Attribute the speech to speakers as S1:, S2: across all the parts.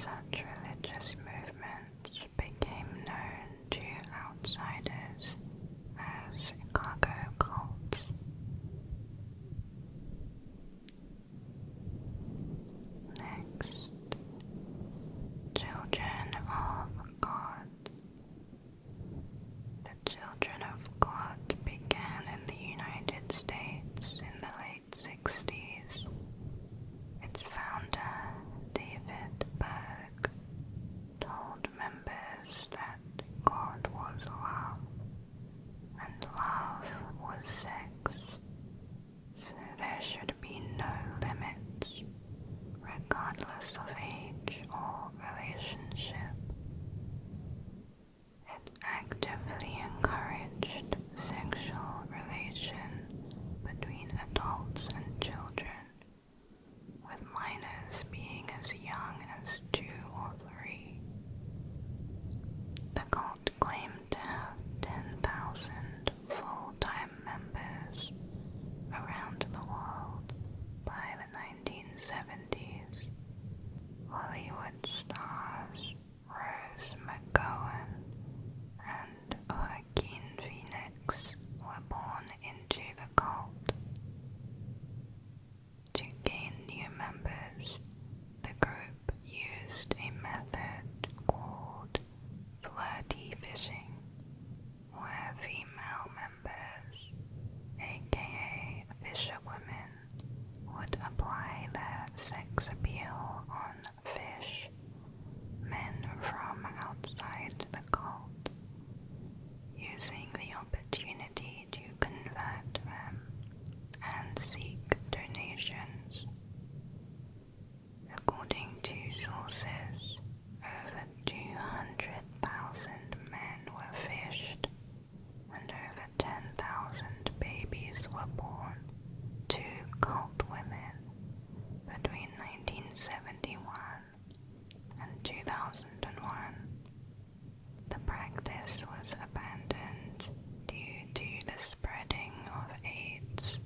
S1: such religious movements became known to outsiders as cargo cults. Next, Children of God. The Children of God began in the United States in the late 60s. Its founder, David Berg, told members that God was love, and love was sex, so there should be no limits, regardless of age or relationship. It actively encouraged sexual relation between adults and children, with minors being as young as 2 or 3. The cult claimed to have 10,000 full-time members around the world by the 1970s. Hollywood stars Rose McGowan and Joaquin Phoenix were born into the cult. To gain new members, the group used a method called flirty fishing, where female members, aka fisherwomen, would apply their sex appeal on fish, men from outside the cult, using the opportunity to convert them and seek donations. According to sources, over 200,000 men were fished and over 10,000 babies were born to cult women between 1971 and 2001. The practice was abandoned due to the spreading of AIDS.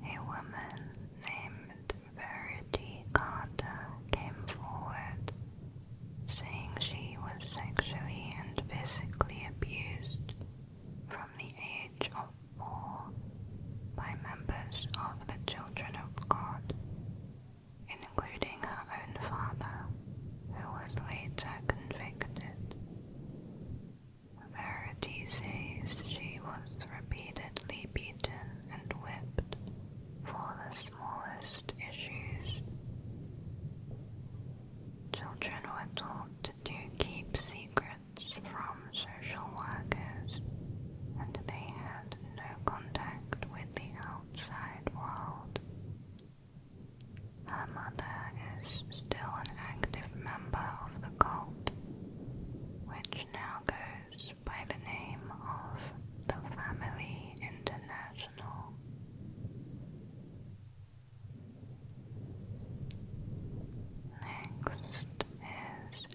S1: A woman named Verity Carter came forward, saying she was sexually and physically abused from the age of 4 by members of the Children of God, including her own father, who was later convicted. Verity says she was repeatedly beaten and whipped for the smallest issues. Children were taught to keep secrets from social workers, and they had no contact with the outside world. Her mother is still an active member of the cult, which now goes by the name of the Family International. Next is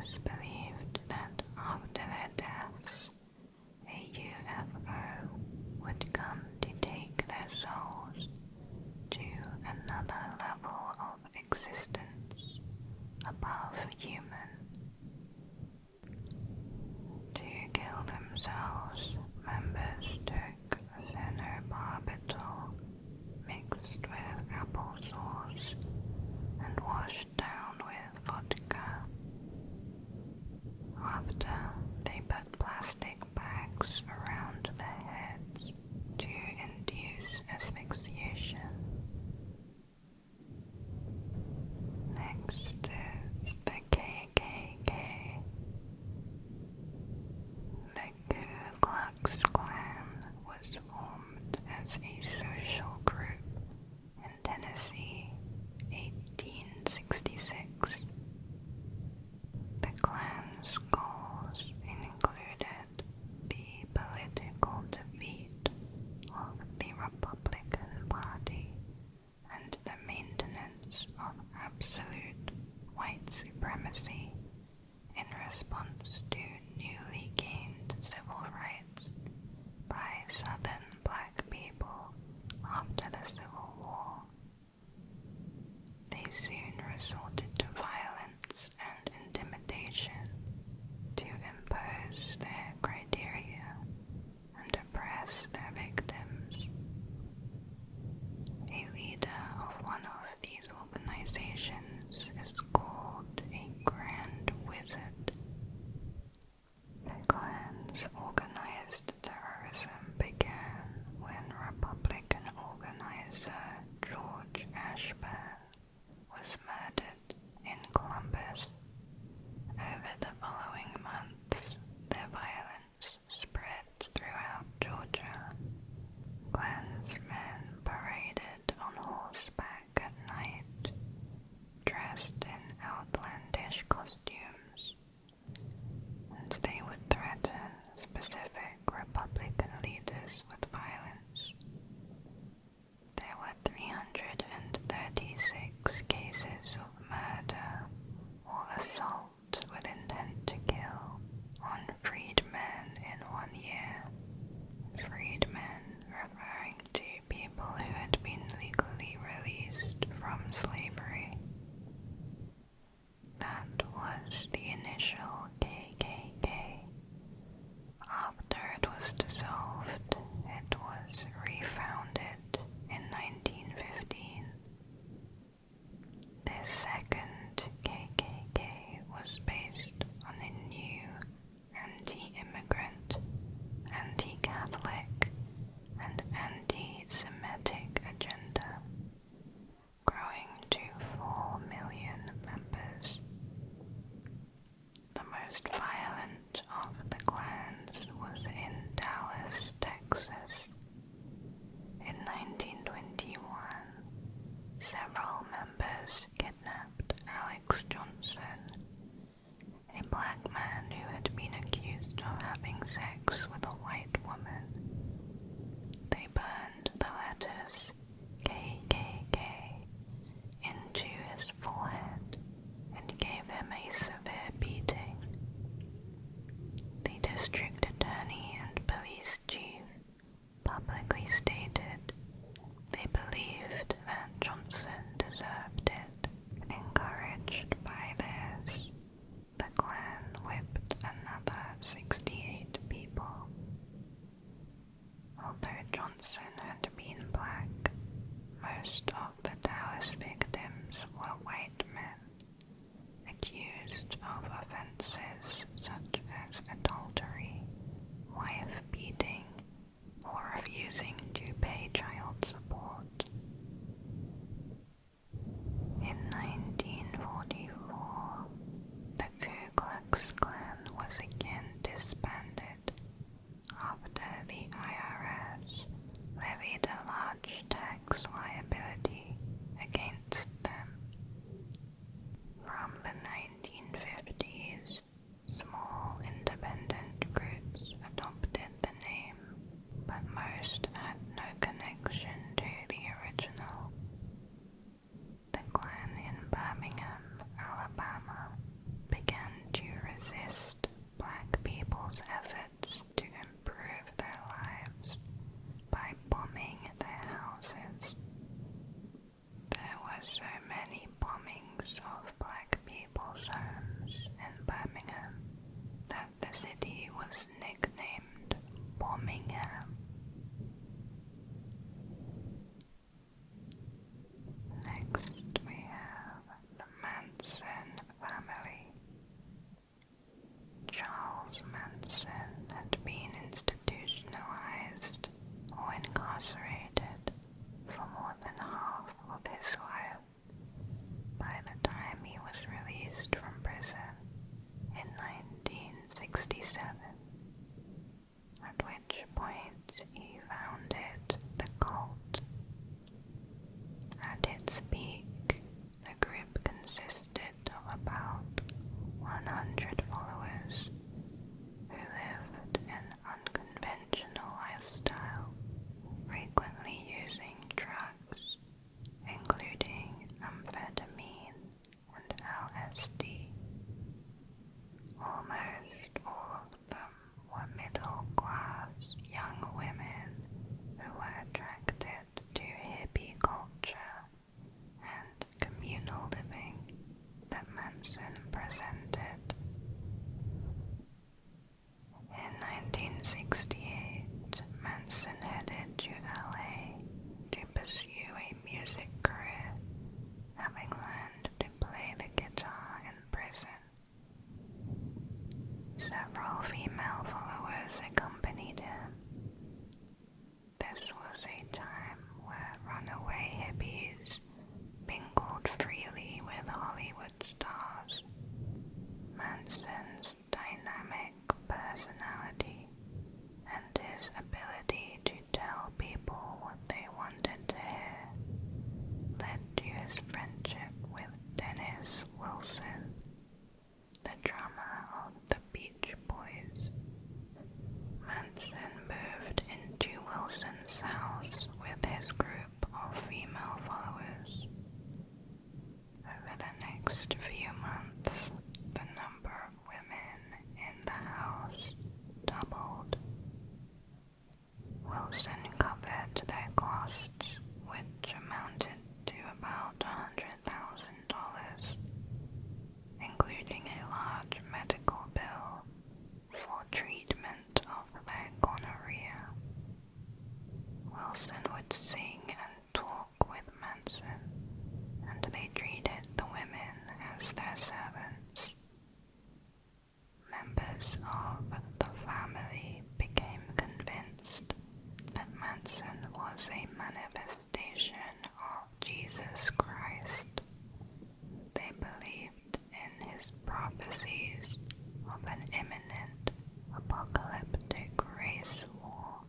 S1: was believed that after their deaths, a UFO would come to take their souls to another level of existence above human. To kill themselves, members took phenobarbital mixed with applesauce and washed down with vodka. After, they put plastic bags around their heads to induce asphyxiation. Next is the KKK. The Ku Klux Klan was formed as a social group in Tennessee, 1866. The Klan's goals included the political defeat of the Republican Party and the maintenance of absolute white supremacy in response to newly gained civil rights by Southern black people after the Civil War. They soon resorted to violence and intimidation to impose their criteria and oppress their victims. A leader of one of these organizations is called a Grand Wizard. The Klan's organized terrorism began when Republican organizer George Ashburn was murdered in Columbus. Over the following months, their violence spread throughout Georgia. Klansmen paraded on horseback at night, dressed in outlandish costumes, and they would threaten specific Republican leaders with violence. There were 336 cases of murder or assault with intent to kill on freedmen in 1 year. Freedmen referring to people who had been legally released from slavery. That was the initial KKK. After it was dissolved, it was refounded in 1915. This second KKK was based on a new anti-immigrant, anti-Catholic, and anti-Semitic agenda, growing to 4 million members. 100 followers who lived an unconventional lifestyle, frequently using drugs, including amphetamine and LSD. Almost all of them were middle-class young women who were attracted to hippie culture and communal living that Manson presented. In 1968, Manson headed to LA to pursue a music career, having learned to play the guitar in prison. Several female followers accompanied him. This was a time where runaway hippies mingled freely with Hollywood stars. Manson's dynamic personality and his ability to tell people what they wanted to hear led to his friendship with Dennis Wilson, the drummer of the Beach Boys. Manson moved into Wilson's house with his group of female followers. Over the next few months, the number of women in the house doubled. Wilson covered their costs, which amounted to about $100,000, including a large medical bill for treatment of their gonorrhea. Wilson would sing and talk with Manson, and they treated the women as their servants. Members of the family became convinced that Manson was a manifestation of Jesus Christ. They believed in his prophecies of an imminent apocalyptic race war.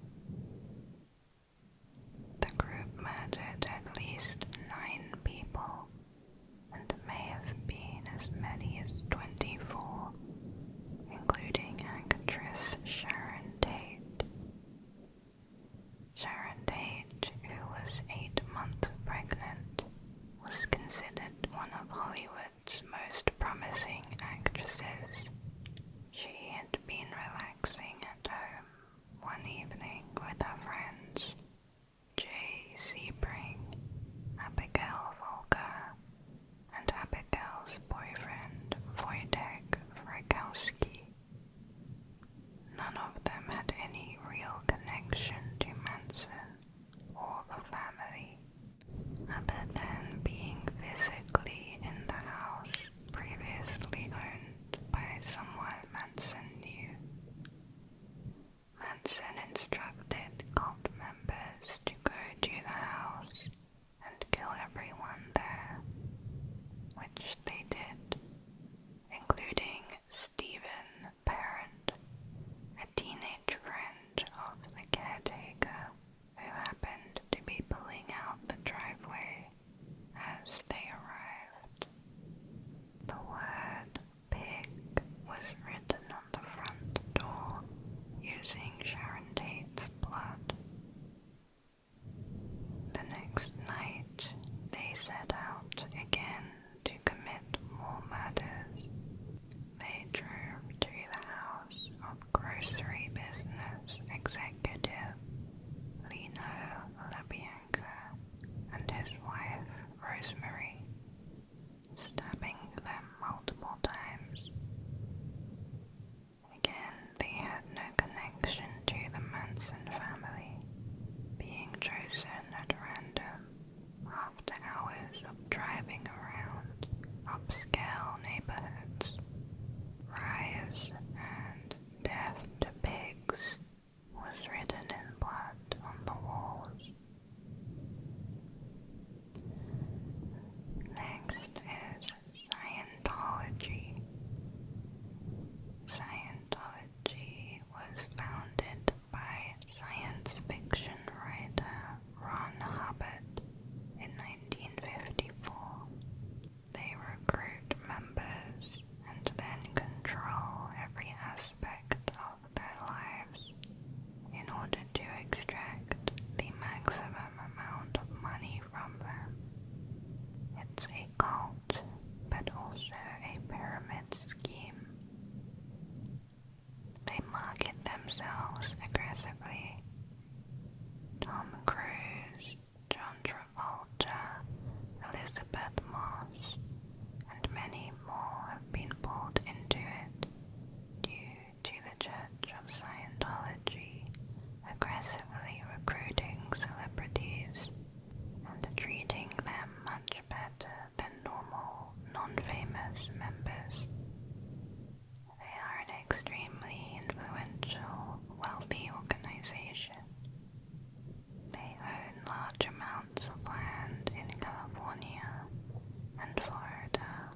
S1: The group murdered at least 9 people, and may have been as many house members. They are an extremely influential, wealthy organization. They own large amounts of land in California and Florida,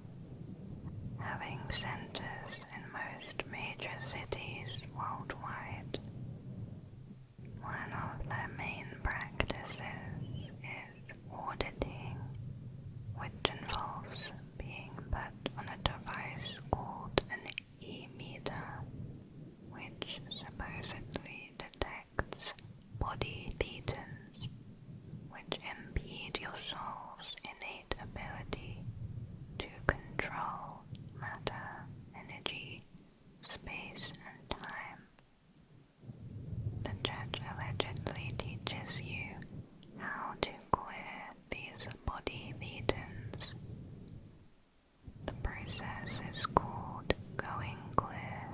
S1: having centers in most major cities worldwide. One of their main practices is auditing, which involves being put on a device called an e-meter, which supposedly detects body thetans, which impede your soul's innate ability to control matter, energy, space, and time. The church allegedly teaches you how to clear these body thetans. The process is called going clear,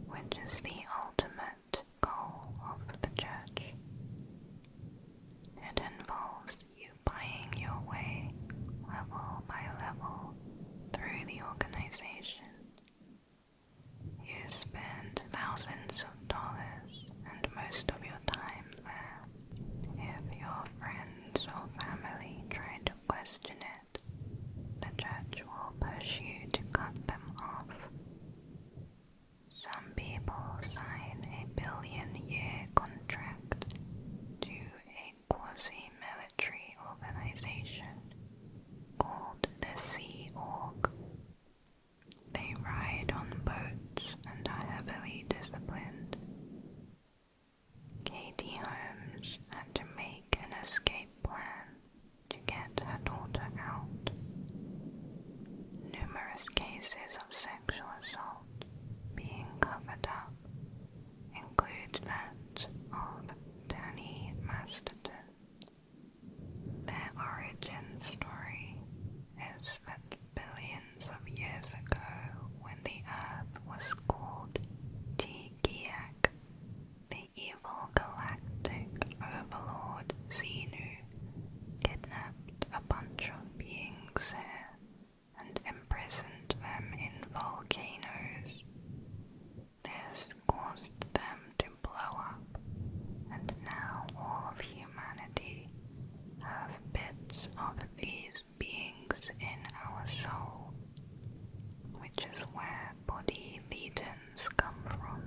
S1: which is the ultimate goal of the church. It involves you buying your way, level by level, through the organization. You spend thousands of dollars and most of your time there. If your friends or family try to question it, the church will push you to cut them off. Some people sign a billion-year contract to a quasi-military organization called the Sea Org. They ride on boats and are heavily disciplined. Katie Holmes had to make an escape plan to get her daughter out. Numerous cases of sexual assault being covered up include that of Danny Masterton. Their origin story is that billions of years ago, when the Earth was called Tigiak, the evil galactic overlord Xenu kidnapped a bunch of beings here and imprisoned them in volcanoes. This caused them to blow up, and now all of humanity have bits of these beings in our soul, which is where body thetans come from.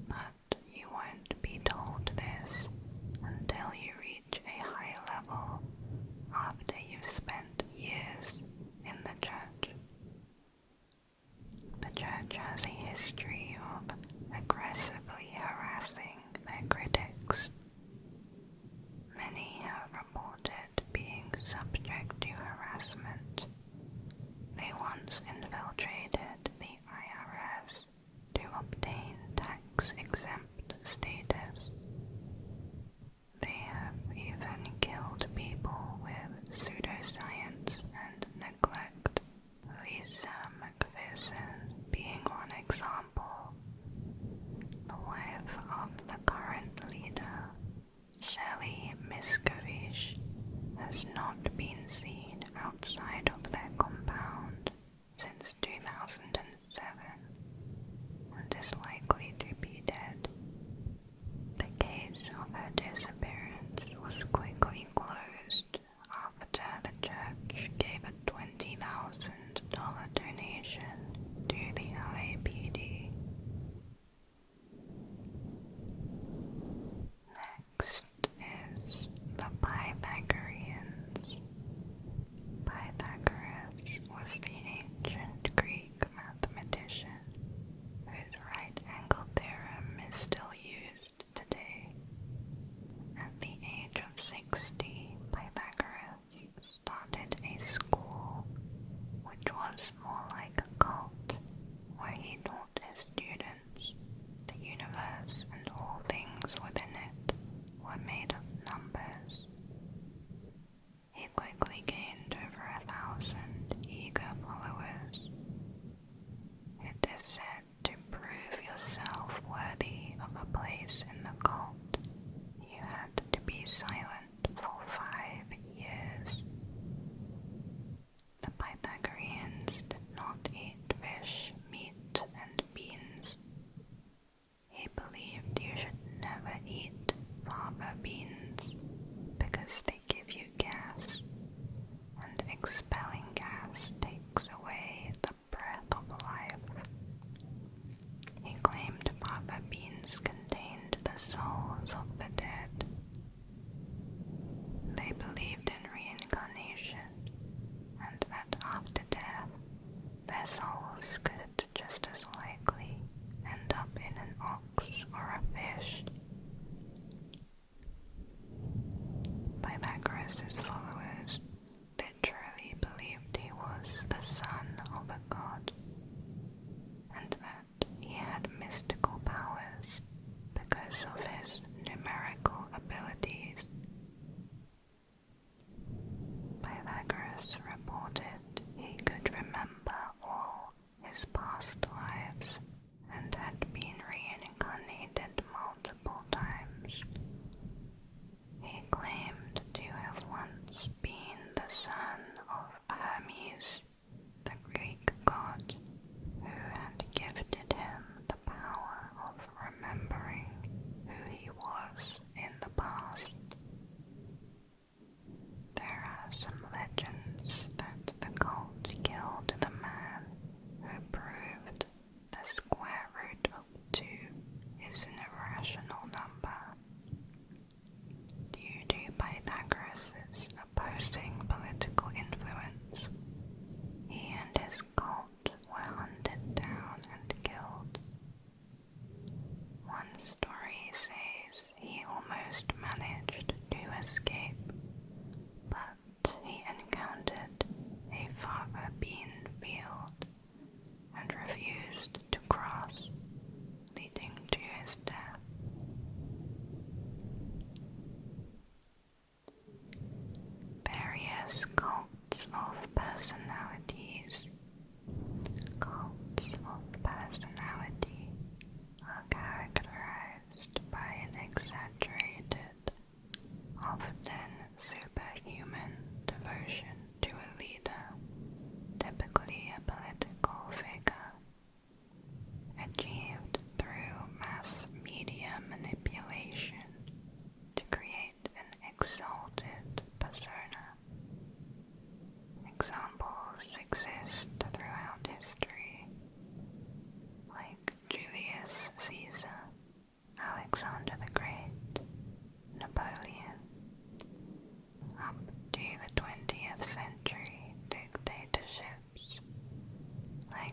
S1: But you won't be told this until you reach a high level after you've spent years in the church. The church has a history of aggressively harassing their critics. Many have reported being subject to harassment. They once infiltrated the IRS to obtain tax-exempt status. They have even killed people with pseudoscience and neglect, Lisa McPherson being one example. The wife of the current leader, Shelley Miscavige, has not been seen outside of their compound since 2007 and is likely to be dead. The case of her disappearance was quickly closed after the church gave a $20,000 donation to the LAPD. Next is the Pythagoreans. Pythagoras was the ancient Greek mathematician whose right-angle theorem is still used today. At the age of 60, Pythagoras started a school which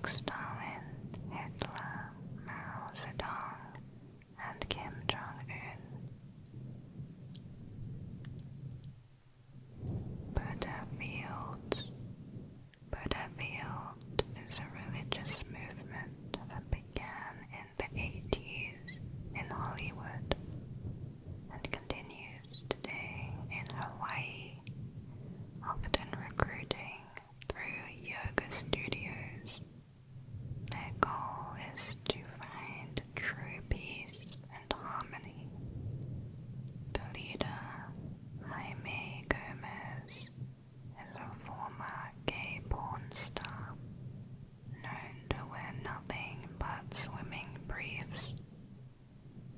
S1: like Stalin, Hitler, Mao Zedong, and Kim Jong-un. Buddhafield is a religious movement that began in the 80s in Hollywood and continues today in Hawaii, often recruiting through yoga studios. Their goal is to find true peace and harmony. The leader, Jaime Gomez, is a former gay porn star, known to wear nothing but swimming briefs.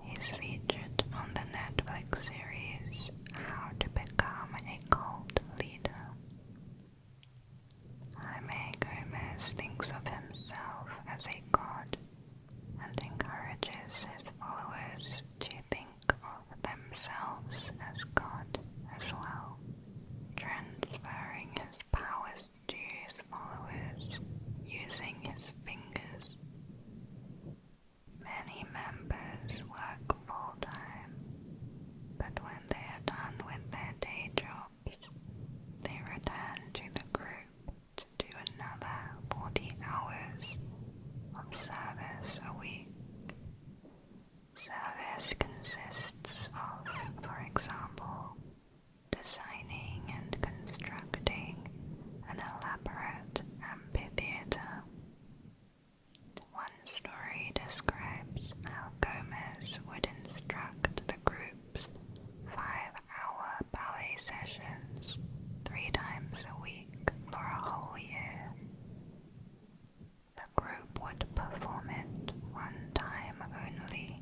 S1: He's featured on the Netflix series How to Become a Cult Leader. Jaime Gomez thinks of himself as a god and encourages his followers to think of themselves as God as well, transferring his powers to his followers using his fingers. Many members work full-time, but when they are done with their day jobs, they return to the group to do another 40 hours of service a week. Service consists of, for example, designing and constructing an elaborate amphitheater. One story describes how Gomez would instruct the group's 5-hour ballet sessions 3 times a week for a whole year. The group would perform it one time only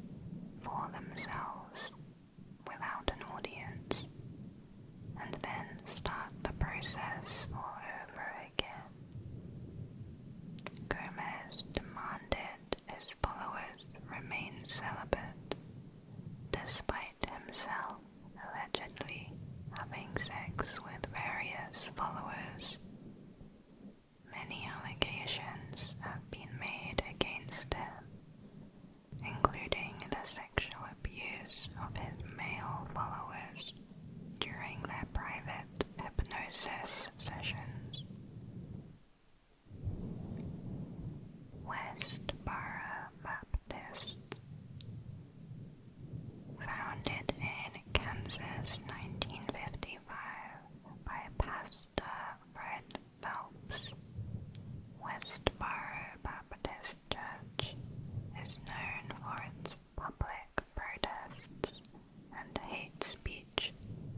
S1: for themselves without an audience, and then start the process all over again. Gomez demanded his followers remain celibate, despite himself allegedly having sex with various followers. Many allegations have been made against him, including the sexual abuse of his male followers during their private hypnosis sessions. Westboro Baptist. Founded in Kansas 1955 by Pastor Fred Phelps, Westboro Baptist Church is known for its public protests and hate speech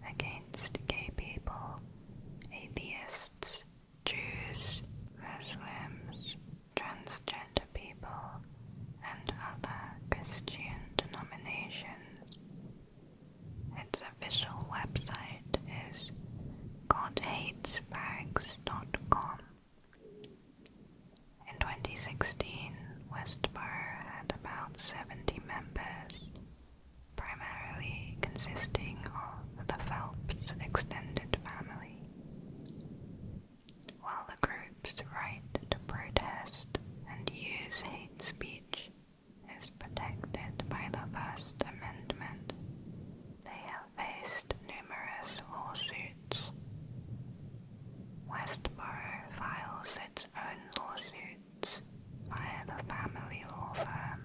S1: against gay people, atheists, Jews, Muslims, transgender people, and other Christian denominations. Its official website is godhatesbags.com. In 2016, Westboro had about 70 members, primarily consisting of the Phelps extended family. While the group's right to protest and use hate speech is protected by the First Amendment, they have faced numerous lawsuits. Westboro files its own lawsuits via the family law firm.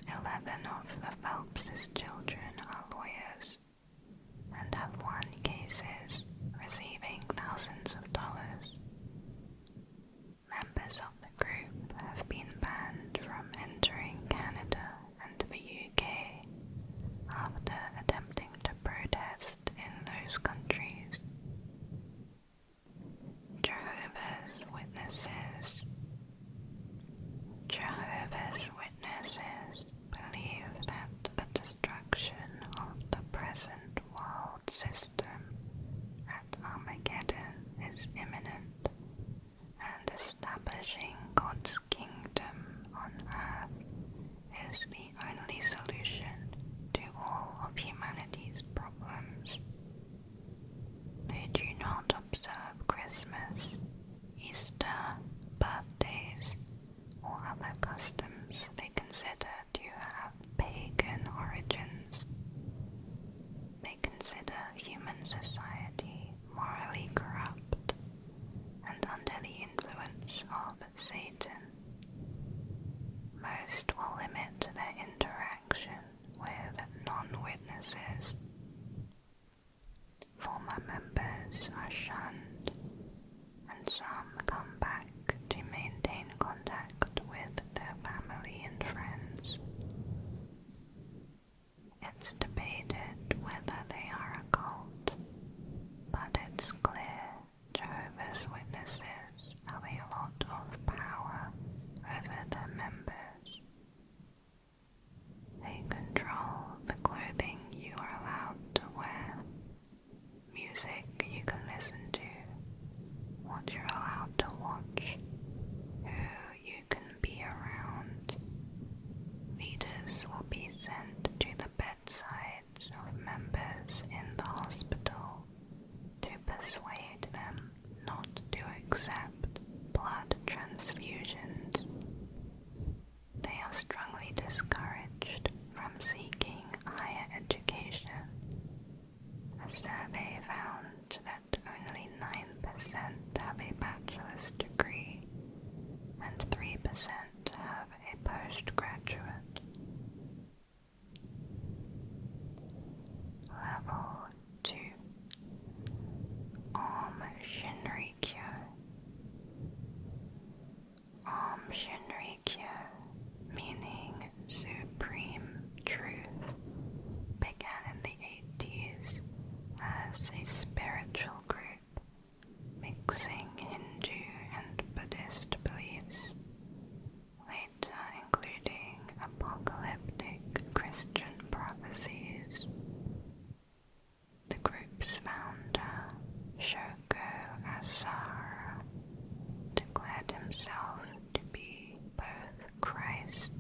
S1: 11 of the Phelps' children are lawyers and have won cases, receiving thousands of dollars. Members of the group have been banned from entering Canada and the UK after attempting to protest in those countries. Jehovah's Witnesses. Jehovah's Witnesses believe that the destruction of the present world system at Armageddon is imminent, and establishing God's kingdom on earth is the only solution to all of humanity's problems. They do not observe Christmas, Easter, birthdays, said to have a postgraduate. Level 2. Aum Shinrikyo. Aum Shinrikyo, meaning Supreme Truth, began in the 80s as a spiritual group mixing Hindu and Buddhist beliefs, later including apocalyptic Christian prophecies. The group's founder, Shoko Asahara, declared himself to be both Christ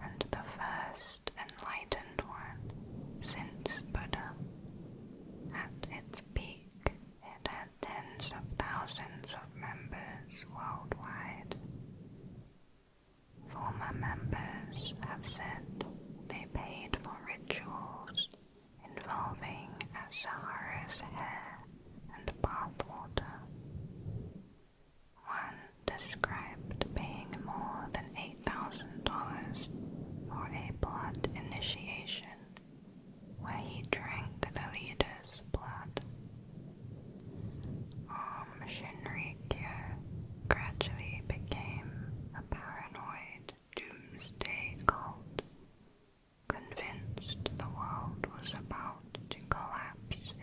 S1: and the first enlightened one since Buddha. At its peak, it had tens of thousands of members worldwide. Former members have said they paid for rituals involving Asahara's hair and bathwater. One described paying more than $8,000 for a blood initiation, where he drank the leader's blood. Aum Shinrikyo gradually became a paranoid doomsday cult, convinced the world was about to collapse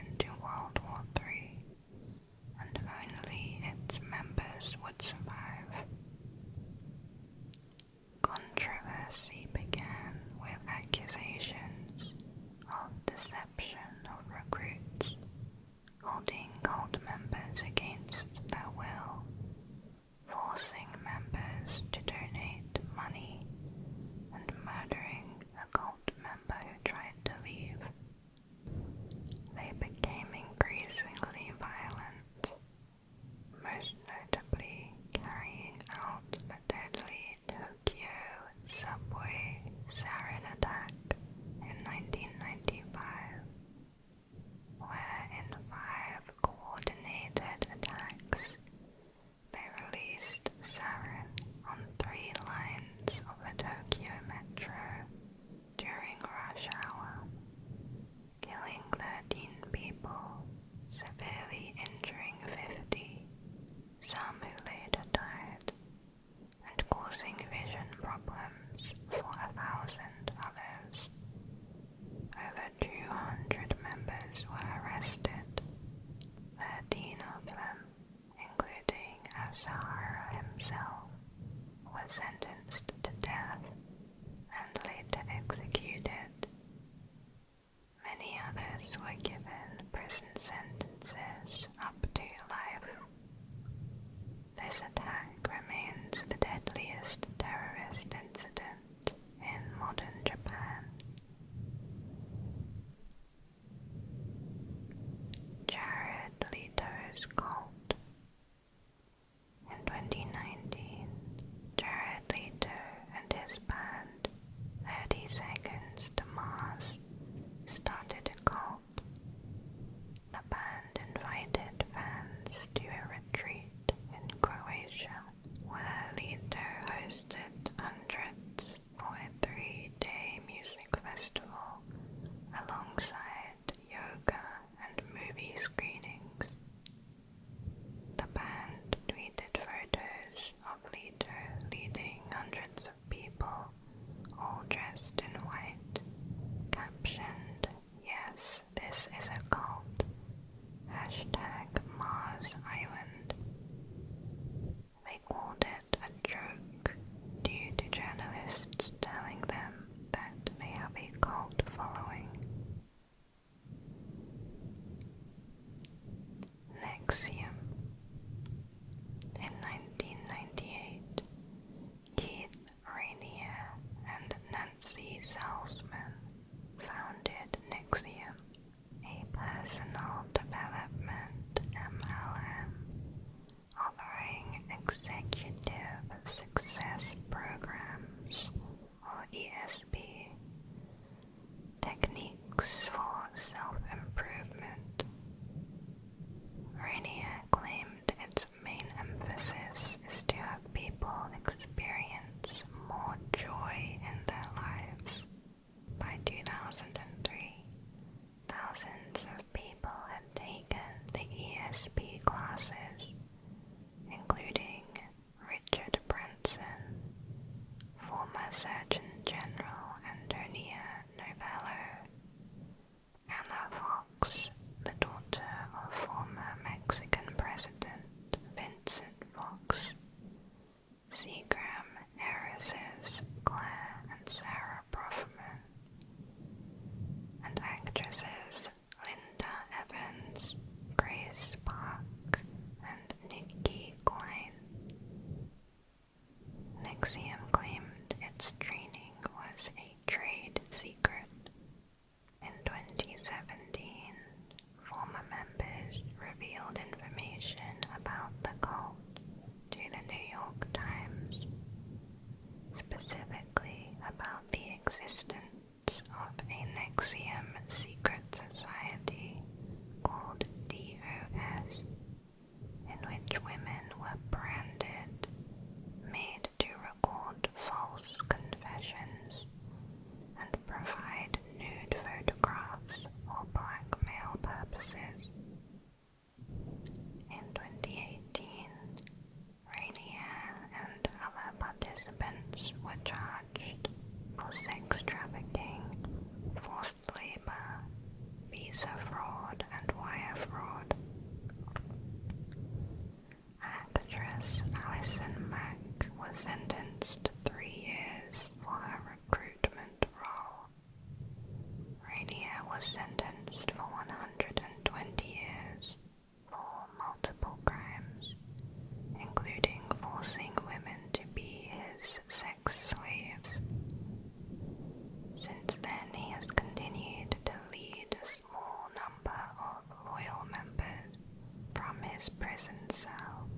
S1: NXIVM claimed its training was a trade secret. In 2017, former members revealed information about the cult to the New York Times, specifically about the existence of a NXIVM secret society called DOS, in which women were branded, made to record false confessions, and provide nude photographs for blackmail purposes. In 2018, Rainier and other participants were charged for sex trafficking, forced labor, visa fraud, and wire fraud. Actress Alison Mack was sentenced to 3 years for her recruitment role. Rainier was sentenced for 120 years for multiple crimes, including forcing women to be his sex slaves. Since then, he has continued to lead a small number of loyal members from his prison cell,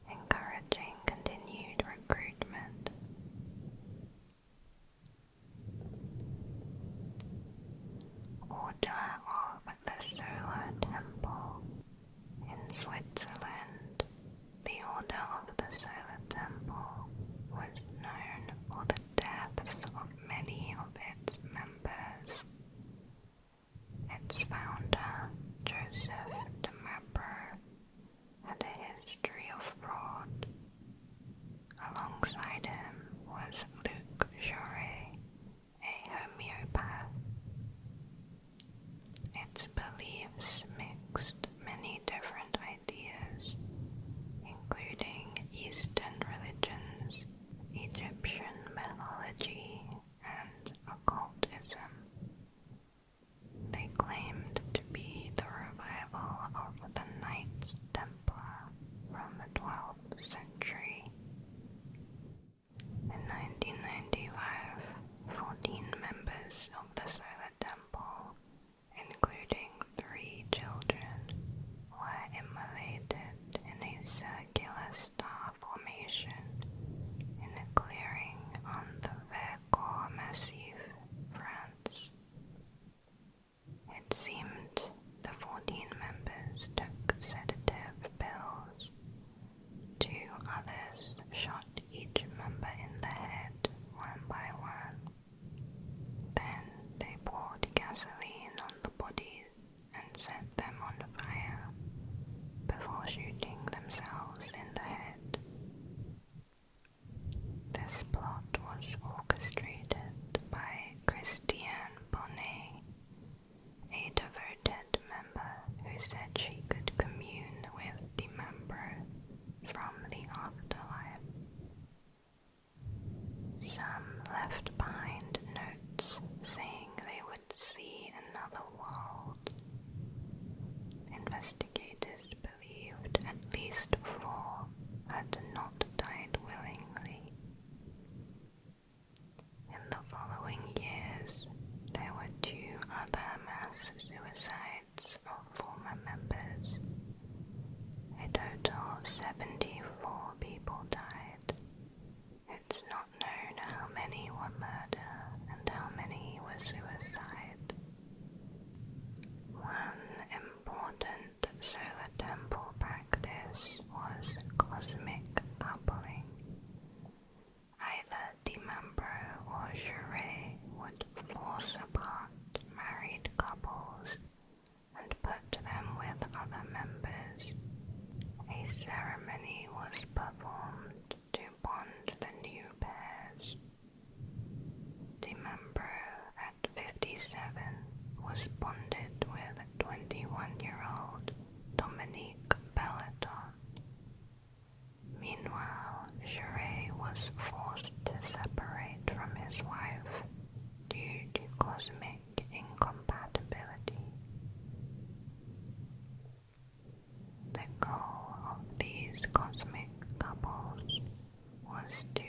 S1: encouraging continued recruitment. Order of the Solar Temple. In Switzerland, the Order of the Solar Temple was known for the deaths of many of its members. Its founder, Joseph de Mabro, had a history of fraud. Alongside him was Luc Jouret, a homeopath. Its beliefs mixed many different ideas, including Eastern religions, Egyptian mythology, and occultism. They claimed to be the revival of the Knights Templar from the 12th century. In 1995, 14 members of the Solar Temple, including 3 children, were immolated in a circular star formation in a clearing on the Vercors Massif, France. It seemed the 14 members took sedative pills. 2 others shot each member in the head one by one. Then they poured gasoline on the bodies and set them on fire before shooting themselves in the head. This plot was orchestrated by Christiane Bonnet, a devoted member who said she could commune with the member from the afterlife. Some left behind notes saying they would see another world. Investigators believed at least 4 had not died willingly. In the following years, there were 2 other mass suicides of former members. A total of 74 people died. It's not known how many were murder and how many were suicide. One important Solar Temple practice was cosmic coupling. Either de Mambro or Jouret would force apart married couples and put them with other members. A ceremony was performed to bond the new pairs. De Mambro, at 57, was bonded with 21-year-old Dominique Peloton. Meanwhile, Jouret was forced to separate from his wife due to cosmic incompatibility. The goal of these cosmic couples was to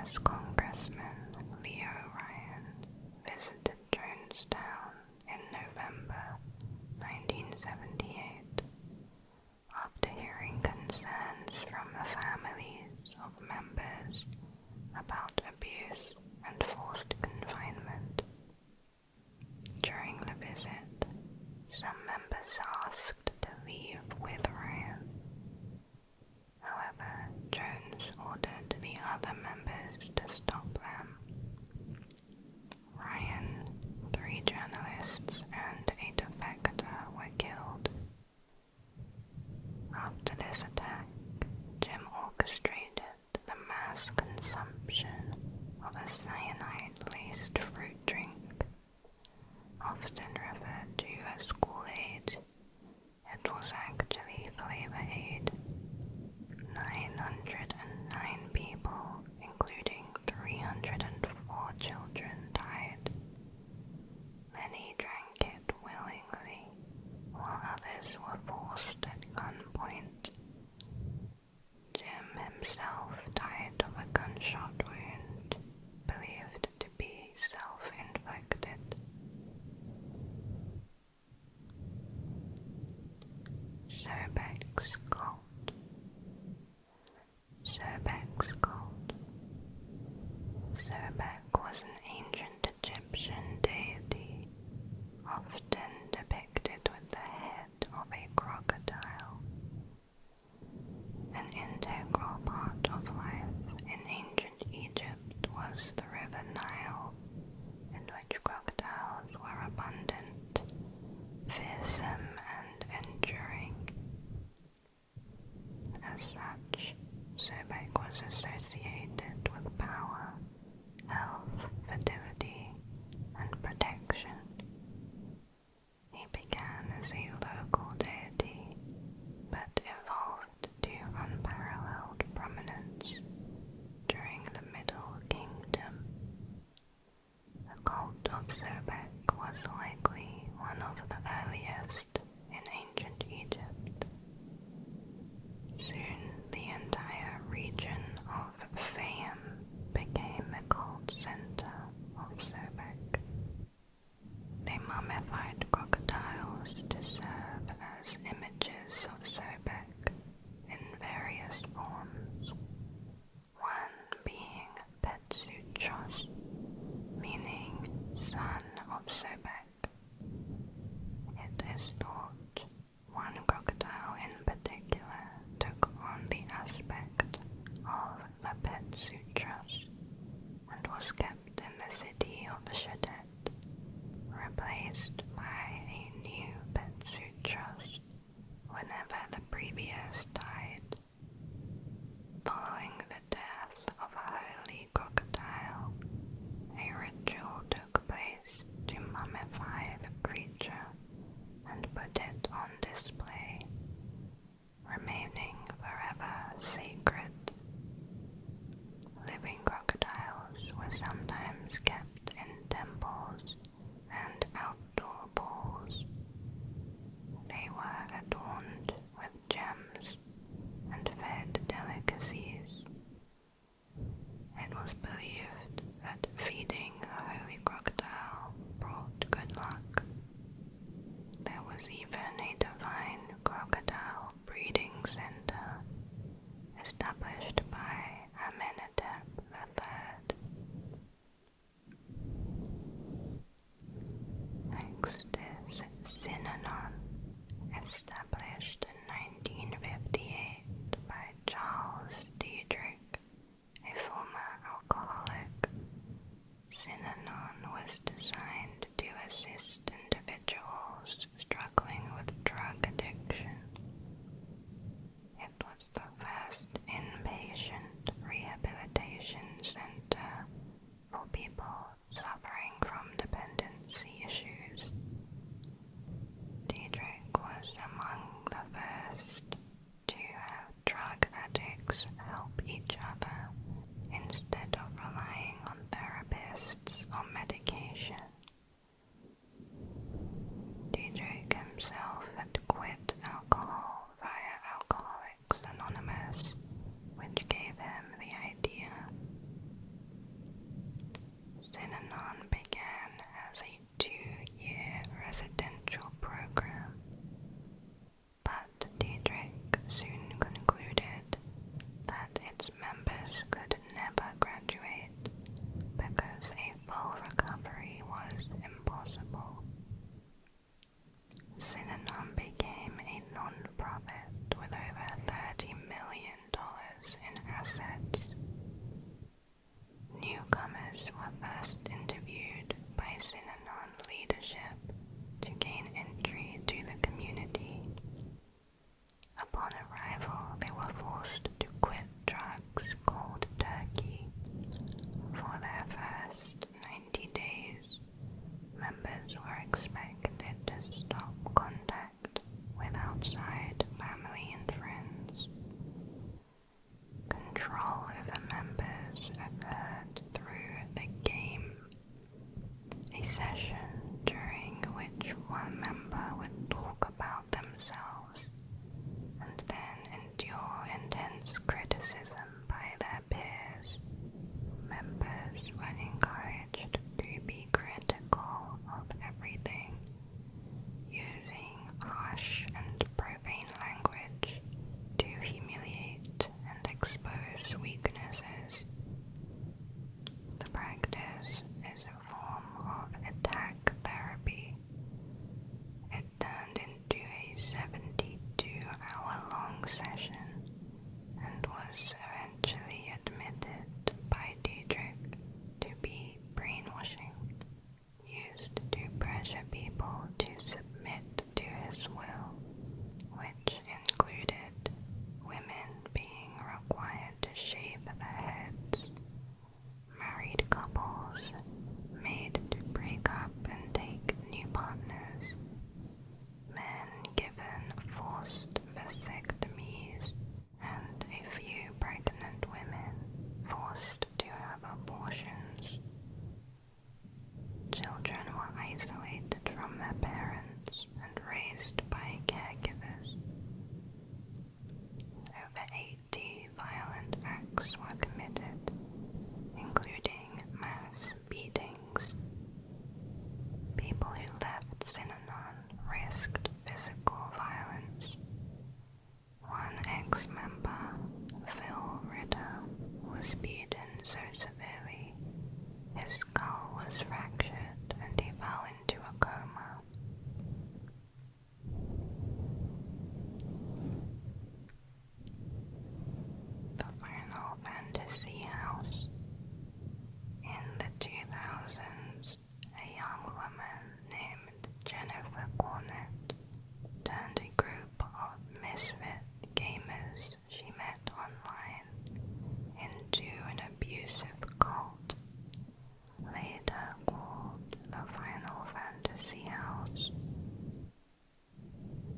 S1: U.S. Congressman Leo Ryan visited Jonestown in November 1978 after hearing concerns from the families of members about abuse and forced confinement. During the visit, some members asked to leave with Ryan. However, Jones ordered the other members to stop them. Ryan, 3 journalists, and a defector were killed. After this attack, Jim orchestrated the mass consumption of a cyanide-laced fruit drink, often referred to as Kool-Aid. It was actually Flavor Aid. 909 people, including 304 children, died. Many drank it willingly, while others were forced at gunpoint. Jim himself died of a gunshot wound, believed to be self-inflicted. Sobek's cult. Sobek's cult. Sobek was an ancient Egyptian deity, often depicted with the head of a crocodile. An integral part of life in ancient Egypt was the River Nile, in which crocodiles were abundant, fearsome and enduring. As such, Sobek was associated with power, health, fertility, and protection. He began as a local deity, but evolved to unparalleled prominence during the Middle Kingdom. The cult of Sobek was likely one of the earliest in ancient Egypt. Soon, the entire region of Fayum became the cult center of Sobek. They mummified crocodiles to serve as images of Sobek in various forms, one being Petsutros, meaning son of Sobek. It is thought one crocodile in particular took on the aspect of the Petsutros and was kept in the city of Shadet, replaced by a new Petsutros whenever the previous died. Following the death of a holy crocodile, a ritual took place to mummify the creature and put it on display, remaining forever sacred. Living crocodiles were sometimes kept in temples and outdoor was beaten so severely, his skull was fractured and he fell into a coma. The Final Fantasy House. In the 2000s, a young woman named Jennifer Cornett turned a group of misfit gamers she met online into an abusive cult, later called the Final Fantasy House.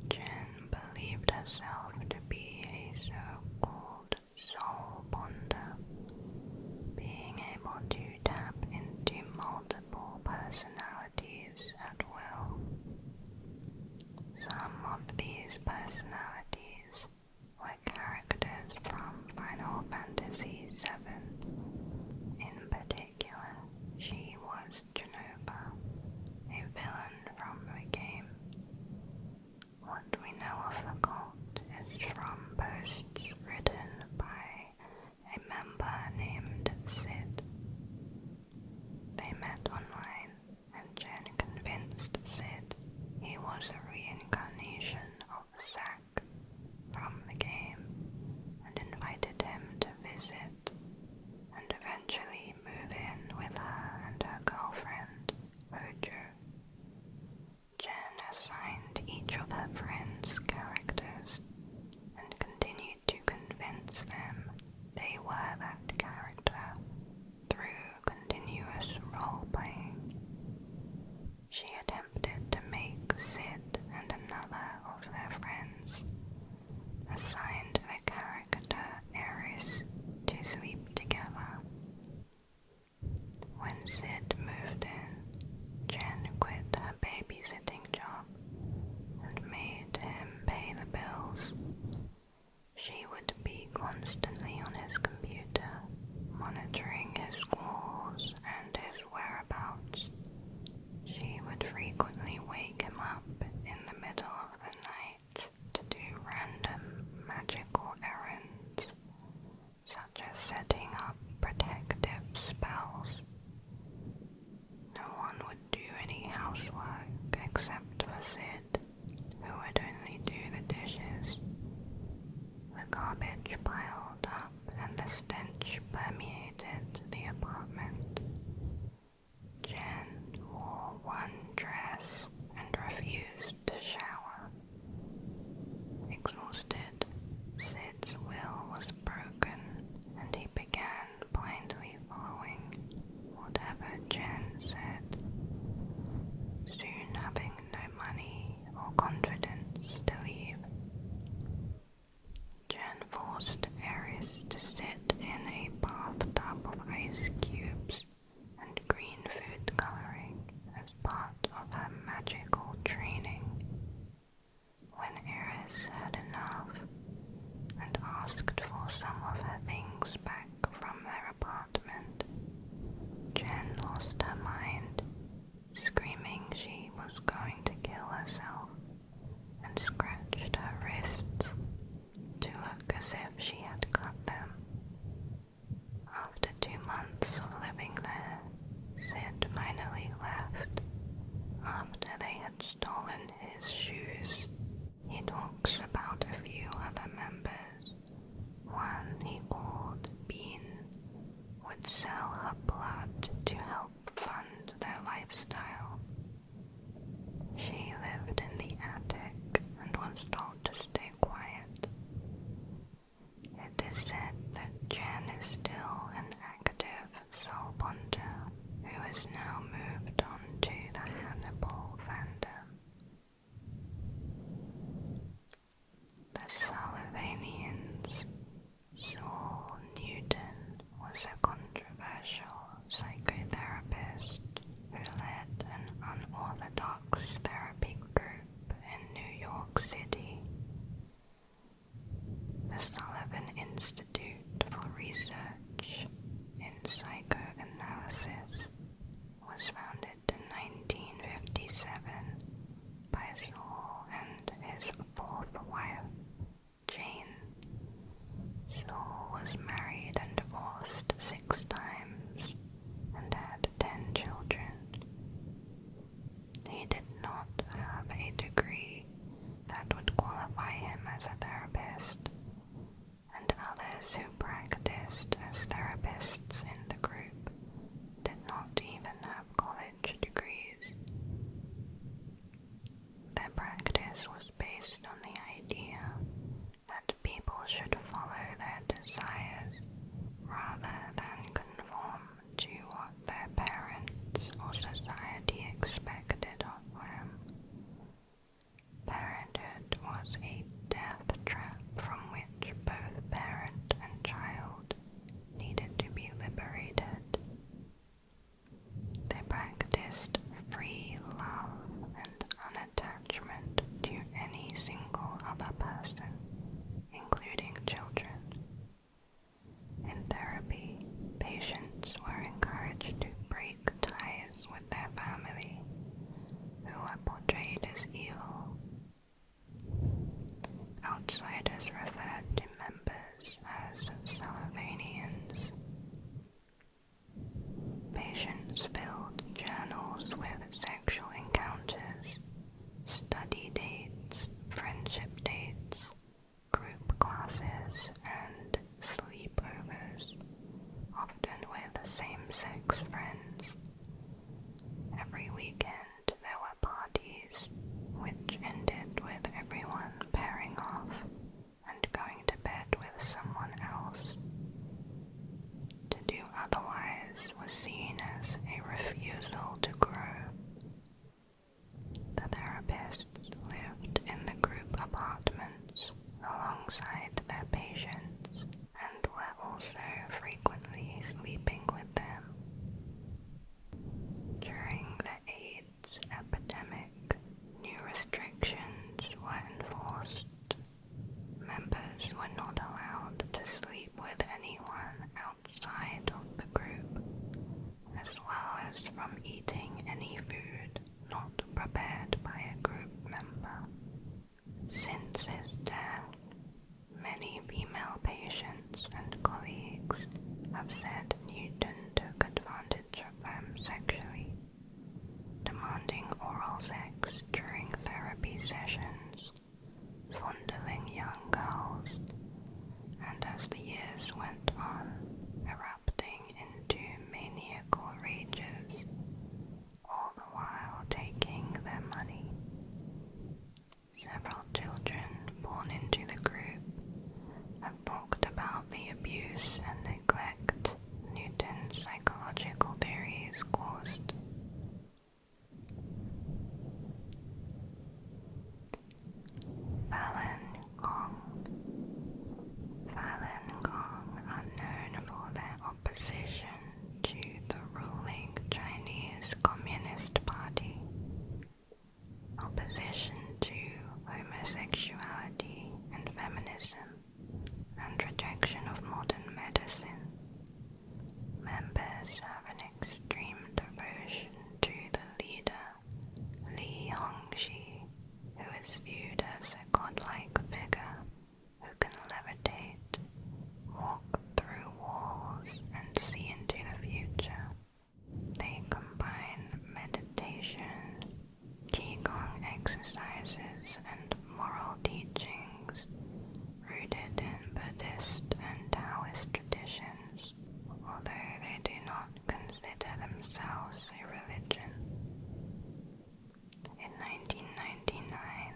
S1: Jen believed herself to be a so-called soul bonder, being able to tap into multiple personalities at will. Some of these personalities were characters from Final Fantasy VII. In particular, she was Jehovah, a villain from the game. What we know of the cult is from posts written by a member named Sid. They met online, and Jen convinced Sid he was a reincarnation of Zack from the game, and invited him to visit, and eventually move in with her and her girlfriend, Rojo. Jen assigned each of her friends characters, and continued to convince them they were that character through continuous role-playing. She attempted to make Sid and another of their friends, assigned the character Eris, to sleep together. When Sid moved in, Jen quit her babysitting job and made him pay the bills. She would be constantly on his computer, monitoring his calls and his whereabouts. She would frequently wake him up in the middle of the night to do random magical errands, such as setting up protective spells. No one would do any housework except for Sid, who would only do the dishes. The garbage piled up and the stench permeated the apartment. Jen wore one dress and refused to shower. Exhausted, Sid's will was broken, and he began blindly following whatever Jen said. Soon having no money or confidence to leave, Jen forced Eris to sit in a bathtub of ice cubes and green food coloring as part of her magical training. When Eris had enough and asked for some of her things back from their apartment, Jen lost her mind, screaming she was going to kill herself, and scratched her wrists to look as if she had cut them. After 2 months of living there, Sid finally left. After they had stolen his shoes, he talks about a few other members. One he called Bean would sell her blood to help fund their lifestyle. She lived in the attic and was told to stay quiet. It is said that Jen is still an active soul bonder who has now moved on to the Hannibal fandom. The Sullivanians. Saul Newton was a controversial psychotherapist who led an unorthodox therapy group in New York City. otherwise was seen as a refusal to grow. The therapists lived in the group apartments alongside their patients and were also frequently sleeping with them. During the AIDS epidemic, new restrictions were enforced. Members were not allowed to sleep with anyone outside of the group, as well as from eating any food not prepared by a group member. Since his death, many female patients and colleagues have said Newton took advantage of them sexually, demanding oral sex during therapy sessions, fondling young girls, and as the years went on, erupting into maniacal rages, all the while taking their money. Several children born into the group have talked about the abuse and neglect Newton's psychological theories caused. Falun Gong. Falun Gong are known for their opposition to the ruling Chinese Communist Party, opposition to homosexuality and feminism, and rejection of modern medicine. Members have an extreme devotion to the leader, Li Hongxi, who is viewed as a godlike figure who can levitate, walk through walls, and see into the future. They combine meditation, Qigong exercises, and moral teachings rooted in Buddhist and Taoist traditions, although they do not consider themselves a religion. In 1999,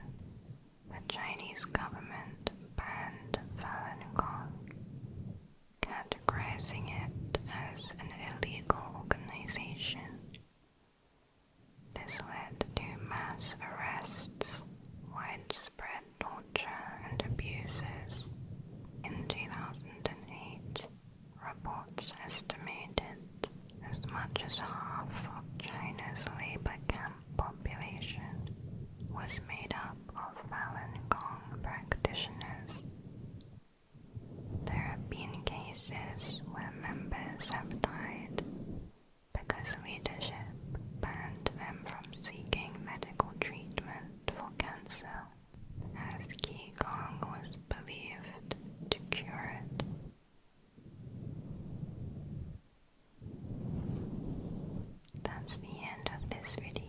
S1: the Chinese government banned Falun Gong, categorizing it as an illegal organization. This led to mass arrests, widespread torture and abuses. In 2008, reports estimated as much as half of China's labor camp population was made up of Falun Gong practitioners. There have been cases where members have died because leadership banned them from seeking medical treatment for cancer, as Qigong was believed to cure it. That's the end of this video.